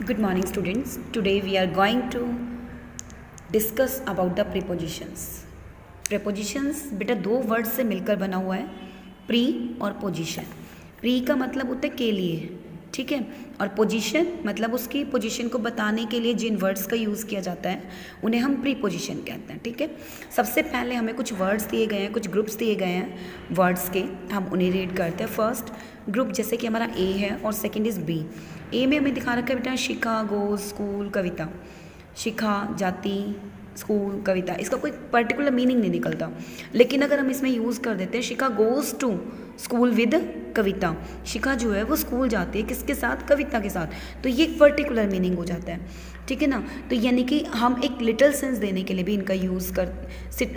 Good morning, students. Today we are going to discuss about the prepositions. Prepositions बेटा दो word से मिलकर बना हुआ है, प्री और पोजीशन. प्री का मतलब होता है के लिए, ठीक है, और पोजीशन मतलब उसकी पोजीशन को बताने के लिए जिन वर्ड्स का यूज़ किया जाता है उन्हें हम प्री पोजीशन कहते हैं. ठीक है, सबसे पहले हमें कुछ वर्ड्स दिए गए हैं, कुछ ग्रुप्स दिए गए हैं वर्ड्स के, हम उन्हें रीड करते हैं. फर्स्ट ग्रुप जैसे कि हमारा ए है और सेकंड इज़ बी. ए में हमें दिखा रखा है बेटा शिखा, गोज, स्कूल, कविता. शिखा जाती, स्कूल, कविता, इसका कोई पर्टिकुलर मीनिंग नहीं निकलता, लेकिन अगर हम इसमें यूज़ कर देते हैं शिखा गोज़ टू स्कूल विद कविता, शिखा जो है वो स्कूल जाती है किसके साथ, कविता के साथ, तो ये एक पर्टिकुलर मीनिंग हो जाता है. ठीक है ना, तो यानी कि हम एक लिटिल सेंस देने के लिए भी इनका यूज़ कर,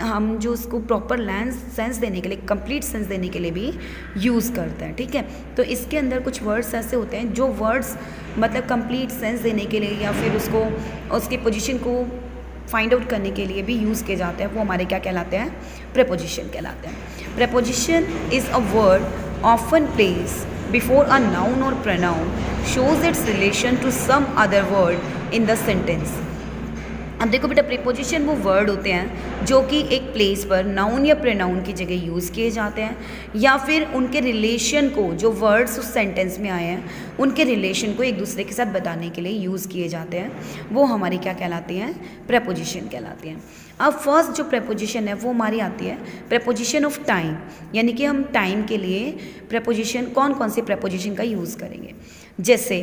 हम जो उसको प्रॉपर लैंड सेंस देने के लिए, कंप्लीट सेंस देने के लिए भी यूज़ करते हैं. ठीक है, तो इसके अंदर कुछ वर्ड्स ऐसे होते हैं जो वर्ड्स मतलब कंप्लीट सेंस देने के लिए या फिर उसको उसकी पोजीशन को फाइंड आउट करने के लिए भी यूज़ किए जाते हैं, वो हमारे क्या कहलाते हैं, प्रेपोजिशन कहलाते हैं. Preposition is a word often placed before a noun or pronoun, shows its relation to some other word in the sentence. अब देखो बेटा, प्रीपोजिशन वो वर्ड होते हैं जो कि एक प्लेस पर नाउन या प्रोनाउन की जगह यूज़ किए जाते हैं, या फिर उनके रिलेशन को, जो वर्ड्स उस सेंटेंस में आए हैं उनके रिलेशन को एक दूसरे के साथ बताने के लिए यूज़ किए जाते हैं, वो हमारी क्या कहलाती हैं, प्रेपोजिशन कहलाती हैं. अब फर्स्ट जो प्रेपोजिशन है वो हमारी आती है प्रेपोजिशन ऑफ टाइम, यानी कि हम टाइम के लिए प्रेपोजिशन, कौन कौन से प्रेपोजिशन का यूज़ करेंगे. जैसे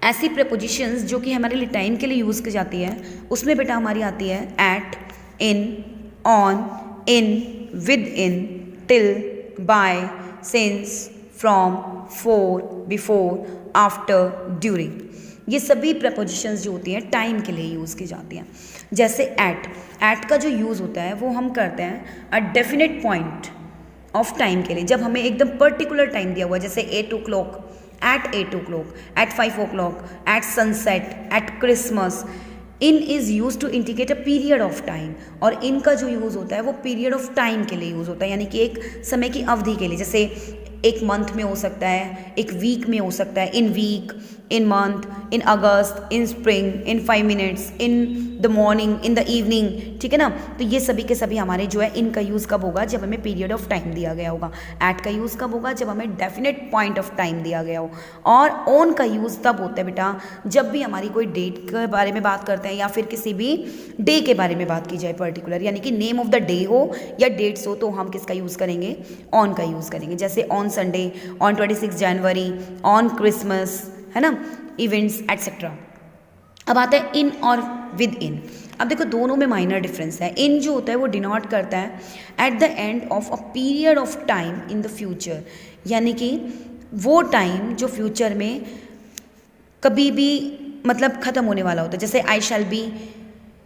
ऐसी प्रेपोजिशंस जो कि हमारे लिए टाइम के लिए यूज़ की जाती है, उसमें बेटा हमारी आती है at, in, on, in, with in, till, by, since, from, for, before, after, during. ये सभी प्रेपोजिशंस जो होती हैं टाइम के लिए यूज़ की जाती हैं. जैसे एट का जो यूज़ होता है वो हम करते हैं a definite point of time के लिए, जब हमें एकदम पर्टिकुलर टाइम दिया हुआ है, जैसे 8 o'clock, at 8 o'clock, at 5 o'clock, at sunset, at Christmas. In is use to indicate a period of time, और इनका जो यूज़ होता है वो पीरियड ऑफ टाइम के लिए यूज़ होता है, यानी कि एक समय की अवधि के लिए. जैसे एक मंथ में हो सकता है, एक वीक में हो सकता है, in week, in month, in August, in spring, in 5 minutes, in the morning, in the evening. ठीक है ना, तो ये सभी के सभी हमारे जो है इनका यूज़ कब होगा, जब हमें पीरियड ऑफ टाइम दिया गया होगा. एट का यूज़ कब होगा, जब हमें डेफिनेट पॉइंट ऑफ टाइम दिया गया हो. और ऑन का यूज़ तब होता है बेटा जब भी हमारी कोई डेट के बारे में बात करते हैं या फिर किसी भी डे के बारे में बात की जाए पर्टिकुलर, यानी कि नेम ऑफ द डे हो या डेट्स हो, तो हम किसका यूज़ करेंगे, ऑन का यूज़ करेंगे. जैसे on Sunday, on 26 January, on Christmas, है ना, इवेंट्स एट्सेट्रा. अब आता है इन और विद इन. अब देखो दोनों में माइनर डिफरेंस है. इन जो होता है वो डिनोट करता है at the end of a period of time in the future, यानी कि वो टाइम जो फ्यूचर में कभी भी मतलब ख़त्म होने वाला होता है. जैसे I shall be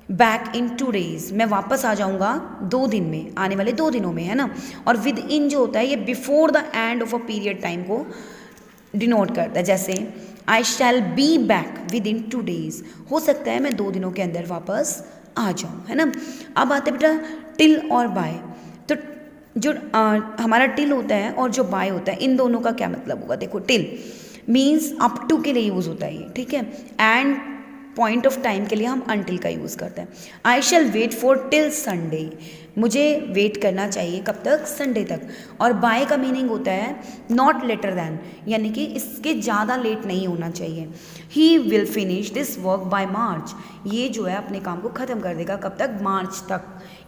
back in 2 days, मैं वापस आ जाऊंगा 2 दिन में, आने वाले 2 दिनों में, है ना. और विद इन जो होता है ये before the end of a period time को डिनोट करता है. जैसे I shall be back within 2 days, हो सकता है मैं 2 दिनों के अंदर वापस आ जाऊँ, है ना. अब आते बेटा टिल और बाय. तो जो हमारा टिल होता है और जो बाय होता है, इन दोनों का क्या मतलब होगा. देखो टिल मीन्स अप टू के लिए यूज़ होता है ये, ठीक है, एंड पॉइंट ऑफ टाइम के लिए हम अनटिल का यूज़ करते हैं. आई शैल वेट फॉर टिल संडे, मुझे वेट करना चाहिए कब तक, संडे तक. और बाय का मीनिंग होता है नॉट लेटर दैन, यानी कि इसके ज़्यादा लेट नहीं होना चाहिए. He will finish this work by March, ये जो है अपने काम को ख़त्म कर देगा कब तक, मार्च तक,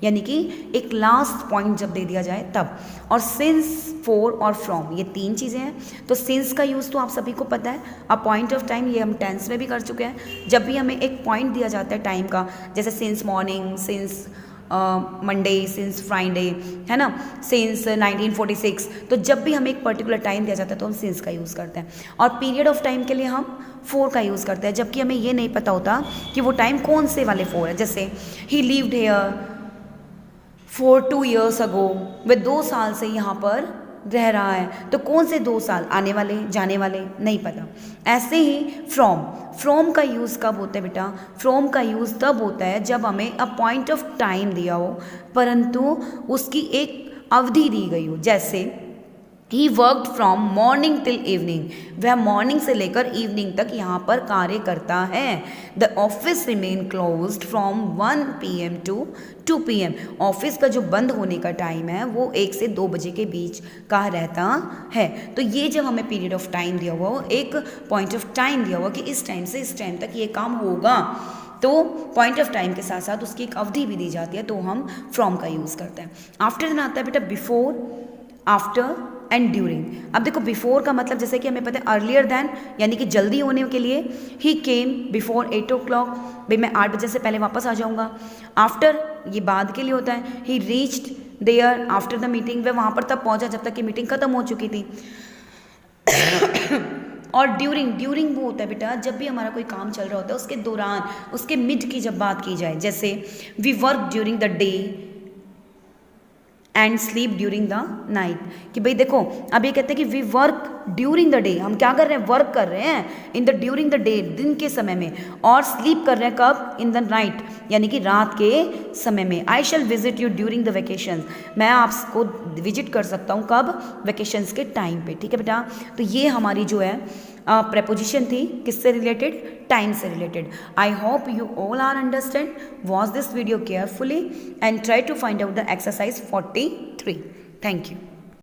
यानी कि एक लास्ट पॉइंट जब दे दिया जाए तब. और सिंस, फॉर और फ्रॉम, ये 3 चीज़ें हैं. तो सिंस का यूज़ तो आप सभी को पता है, अ पॉइंट ऑफ टाइम, ये हम टेंस में भी कर चुके हैं. जब भी हमें एक पॉइंट दिया जाता है टाइम का, जैसे since morning, since Monday, since Friday, है ना, सिंस 1946, तो जब भी हमें एक पर्टिकुलर टाइम दिया जाता है तो हम सिंस का यूज़ करते हैं. और पीरियड ऑफ टाइम के लिए हम फॉर का यूज़ करते हैं, जबकि हमें ये नहीं पता होता कि वो टाइम कौन से वाले फॉर है. जैसे ही लिव्ड हेयर फॉर 2 years अगो, वह 2 साल से यहाँ पर रह रहा है, तो कौन से 2 साल, आने वाले, जाने वाले, नहीं पता. ऐसे ही फ्रॉम का यूज़ कब होता है बेटा, फ्रॉम का यूज़ तब होता है जब हमें अ पॉइंट ऑफ टाइम दिया हो परंतु उसकी एक अवधि दी गई हो. जैसे ही worked from morning till evening, वह मॉर्निंग से लेकर इवनिंग तक यहाँ पर कार्य करता है। The office remain closed from 1 PM to 2 PM, office का जो बंद होने का टाइम है वो 1 से 2 बजे के बीच का रहता है। तो ये जब हमें पीरियड ऑफ टाइम दिया हुआ, एक पॉइंट ऑफ टाइम दिया हुआ कि इस टाइम से इस टाइम तक ये काम होगा, तो पॉइंट ऑफ टाइम के साथ साथ उसकी एक अवधि भी दी जाती है, तो हम फ्रॉम का यूज़ करते हैं। आफ्टर देन आता है बेटा बिफोर, आफ्टर एंड ड्यूरिंग। अब देखो बिफोर का मतलब जैसे कि हमें पता है अर्लियर दैन, यानी कि जल्दी होने के लिए, ही केम बिफोर 8 o'clock, भाई मैं 8 बजे से पहले वापस आ जाऊँगा। आफ्टर ये बाद के लिए होता है, he reached there after the meeting, वह वहाँ पर तब पहुँचा जब तक कि मीटिंग खत्म हो चुकी थी। और ड्यूरिंग वो होता है बेटा जब भी हमारा कोई काम चल रहा होता है उसके दौरान, उसके मिड की जब बात की जाए, जैसे we work during the day and sleep during the night, कि भाई देखो अब ये कहते हैं कि we work during the day, हम क्या कर रहे हैं, वर्क कर रहे हैं in the during the day, दिन के समय में, और स्लीप कर रहे हैं कब, इन द नाइट, यानी कि रात के समय में। I shall visit you during the vacation, मैं आपको विजिट कर सकता हूँ कब, वेकेशंस के टाइम पे, ठीक है बेटा। तो ये हमारी जो है preposition थी किससे रिलेटेड, टाइम से related. I hope you all are understand, watch this video carefully and try to find out the exercise 43। Thank you.